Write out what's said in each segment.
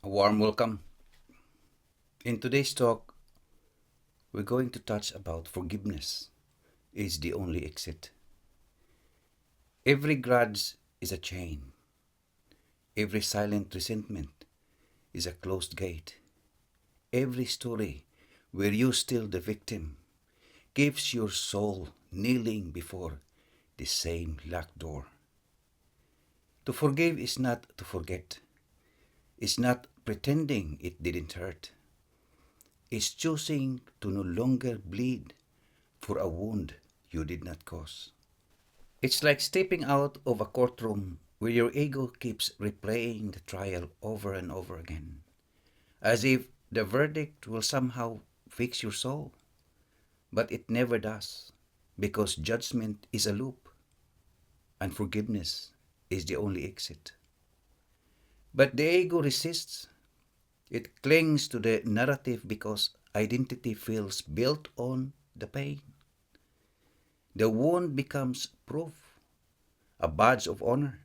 A warm welcome. In today's talk, we're going to touch about forgiveness is the only exit. Every grudge is a chain. Every silent resentment is a closed gate. Every story where you still the victim keeps your soul kneeling before the same locked door. To forgive is not to forget. It's not pretending it didn't hurt. Is choosing to no longer bleed for a wound you did not cause. It's like stepping out of a courtroom where your ego keeps replaying the trial over and over again, as if the verdict will somehow fix your soul. But it never does, because judgment is a loop, and forgiveness is the only exit. But the ego resists. It clings to the narrative because identity feels built on the pain. The wound becomes proof, a badge of honor,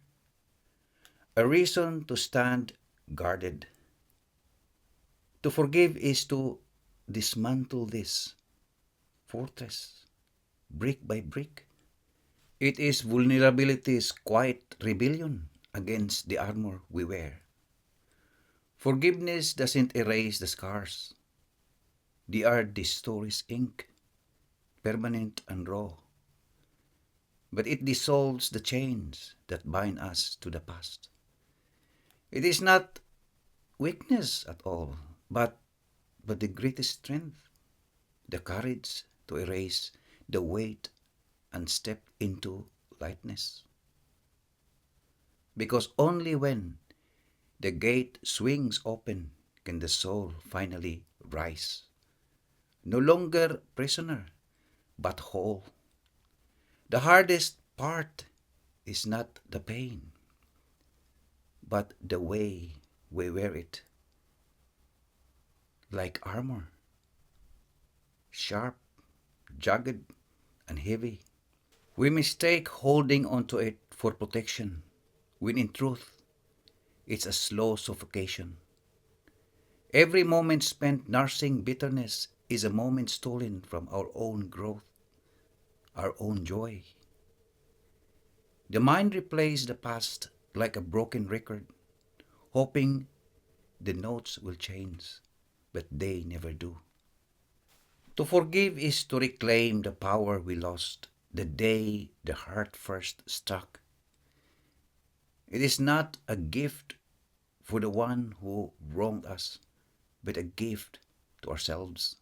a reason to stand guarded. To forgive is to dismantle this fortress, brick by brick. It is vulnerability's quiet rebellion against the armor we wear. Forgiveness doesn't erase the scars. They are the story's ink, permanent and raw. But it dissolves the chains that bind us to the past. It is not weakness at all, but the greatest strength, the courage to erase the weight and step into lightness. Because only when the gate swings open can the soul finally rise. No longer prisoner, but whole. The hardest part is not the pain, but the way we wear it. Like armor, sharp, jagged, and heavy. We mistake holding onto it for protection, when in truth, it's a slow suffocation. Every moment spent nursing bitterness is a moment stolen from our own growth, our own joy. The mind replays the past like a broken record, hoping the notes will change, but they never do. To forgive is to reclaim the power we lost the day the heart first struck. It is not a gift for the one who wronged us, but a gift to ourselves.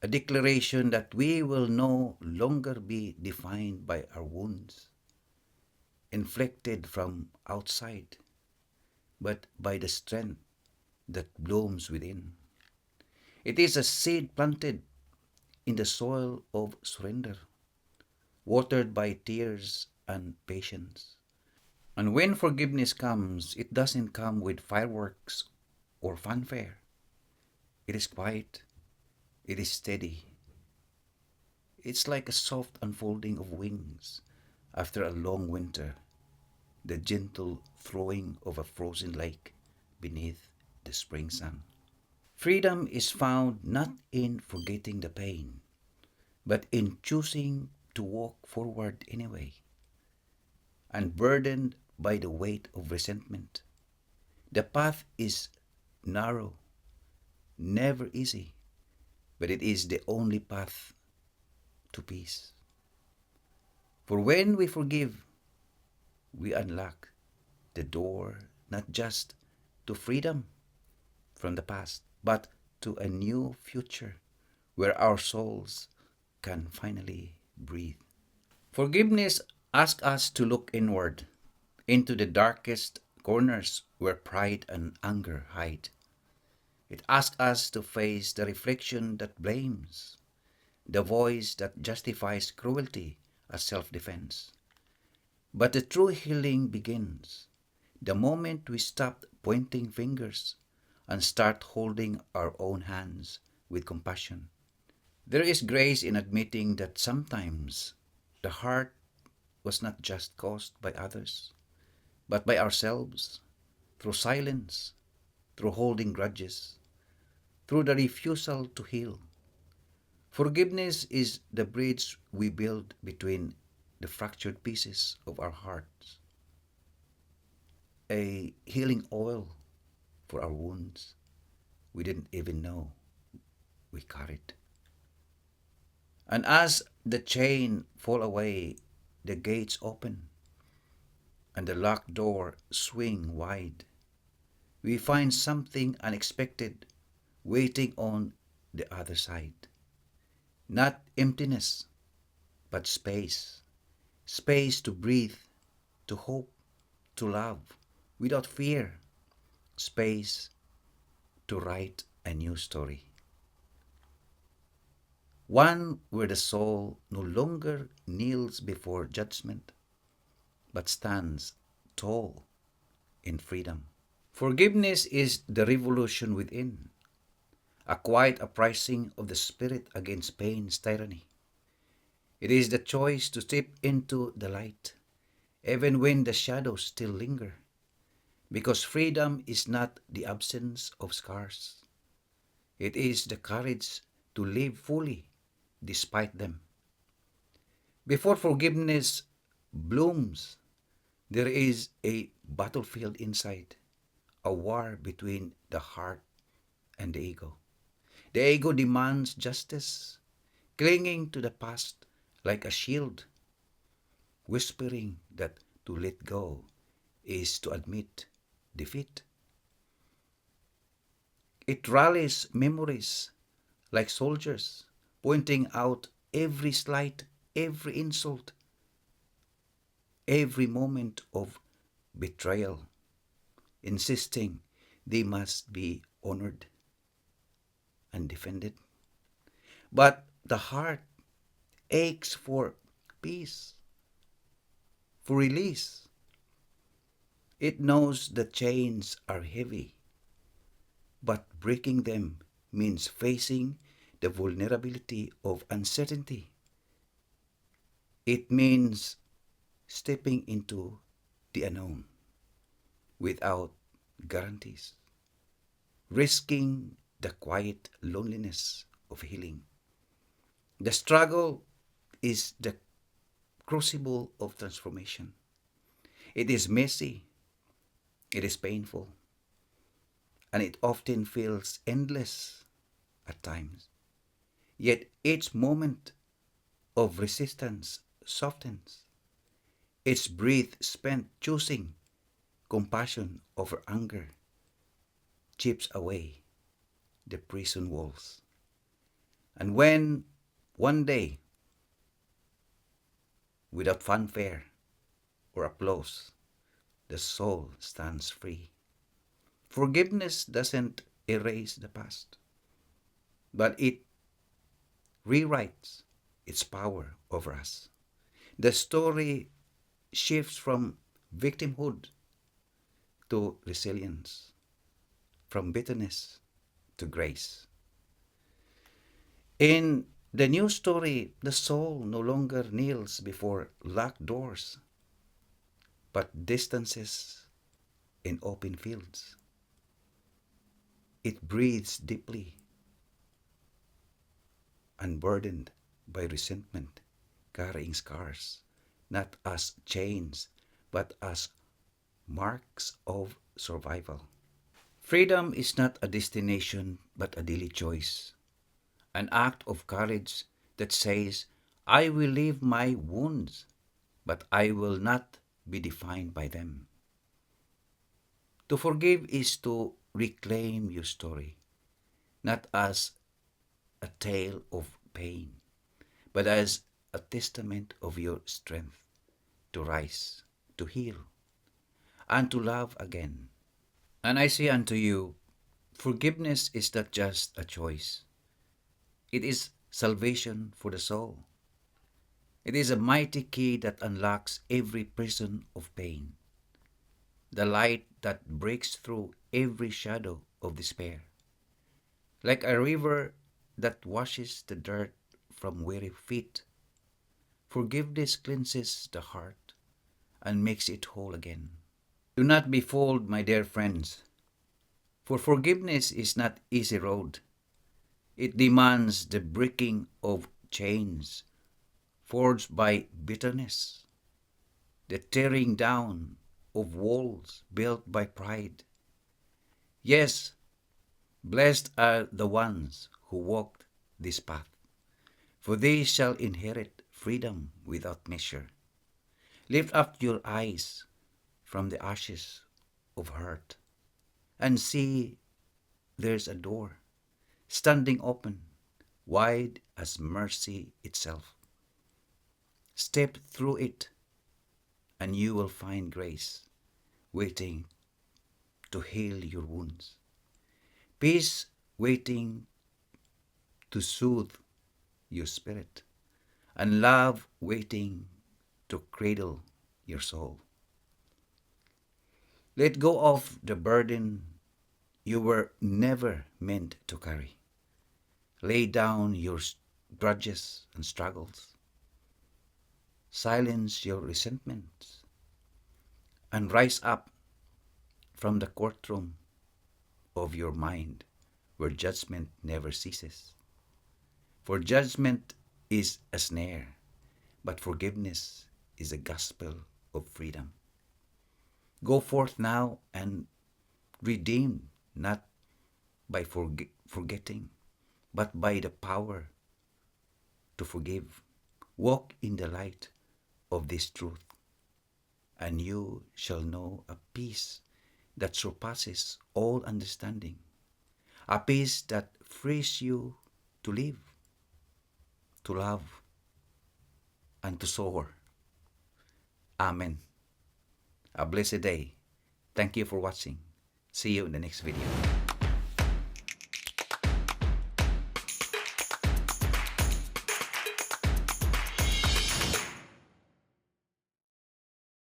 A declaration that we will no longer be defined by our wounds, inflicted from outside, but by the strength that blooms within. It is a seed planted in the soil of surrender, watered by tears and patience. And when forgiveness comes, it doesn't come with fireworks or fanfare. It is quiet, it is steady. It's like a soft unfolding of wings after a long winter, the gentle throwing of a frozen lake beneath the spring sun. Freedom is found not in forgetting the pain, but in choosing to walk forward anyway, unburdened by the weight of resentment. The path is narrow, never easy, but it is the only path to peace. For when we forgive, we unlock the door not just to freedom from the past, but to a new future where our souls can finally breathe. Forgiveness asks us to look inward into the darkest corners where pride and anger hide. It asks us to face the reflection that blames, the voice that justifies cruelty as self-defense. But the true healing begins the moment we stop pointing fingers and start holding our own hands with compassion. There is grace in admitting that sometimes the heart was not just caused by others, but by ourselves, through silence, through holding grudges, through the refusal to heal. Forgiveness is the bridge we build between the fractured pieces of our hearts, a healing oil for our wounds we didn't even know we carried. And as the chain fall away, the gates open, and the locked door swing wide, we find something unexpected waiting on the other side. Not emptiness, but space. Space to breathe, to hope, to love, without fear. Space to write a new story. One where the soul no longer kneels before judgment, but stands tall in freedom. Forgiveness is the revolution within, a quiet uprising of the spirit against pain's tyranny. It is the choice to step into the light, even when the shadows still linger, because freedom is not the absence of scars. It is the courage to live fully despite them. Before forgiveness blooms, there is a battlefield inside, a war between the heart and the ego. The ego demands justice, clinging to the past like a shield, whispering that to let go is to admit defeat. It rallies memories like soldiers, pointing out every slight, every insult, every moment of betrayal, insisting they must be honored and defended. But the heart aches for peace, for release. It knows the chains are heavy, but breaking them means facing the vulnerability of uncertainty. It means stepping into the unknown without guarantees, risking the quiet loneliness of healing. The struggle is the crucible of transformation. It is messy, it is painful, and it often feels endless at times. Yet each moment of resistance softens. Each breath spent choosing compassion over anger chips away the prison walls. And when one day, without fanfare or applause, the soul stands free, forgiveness doesn't erase the past, but it rewrites its power over us. The story shifts from victimhood to resilience, from bitterness to grace. In the new story, the soul no longer kneels before locked doors, but distances in open fields. It breathes deeply, unburdened by resentment, carrying scars, not as chains, but as marks of survival. Freedom is not a destination, but a daily choice, an act of courage that says, I will leave my wounds, but I will not be defined by them. To forgive is to reclaim your story, not as a tale of pain, but as a testament of your strength to rise, to heal, and to love again. And I say unto you, forgiveness is not just a choice, it is salvation for the soul. It is a mighty key that unlocks every prison of pain, the light that breaks through every shadow of despair. Like a river that washes the dirt from weary feet, forgiveness cleanses the heart and makes it whole again. Do not be fooled, my dear friends. For forgiveness is not easy road. It demands the breaking of chains forged by bitterness, the tearing down of walls built by pride. Yes, blessed are the ones who walk this path, for they shall inherit freedom without measure. Lift up your eyes from the ashes of hurt and see there's a door standing open, wide as mercy itself. Step through it and you will find grace waiting to heal your wounds, peace waiting to soothe your spirit, and love waiting to cradle your soul. Let go of the burden you were never meant to carry. Lay down your grudges and struggles. Silence your resentments and rise up from the courtroom of your mind where judgment never ceases. For judgment is a snare, but forgiveness is a gospel of freedom. Go forth now and redeem, not by forgetting, but by the power to forgive. Walk in the light of this truth, and you shall know a peace that surpasses all understanding, a peace that frees you to live, to love, and to soar. Amen. A blessed day. Thank you for watching. See you in the next video.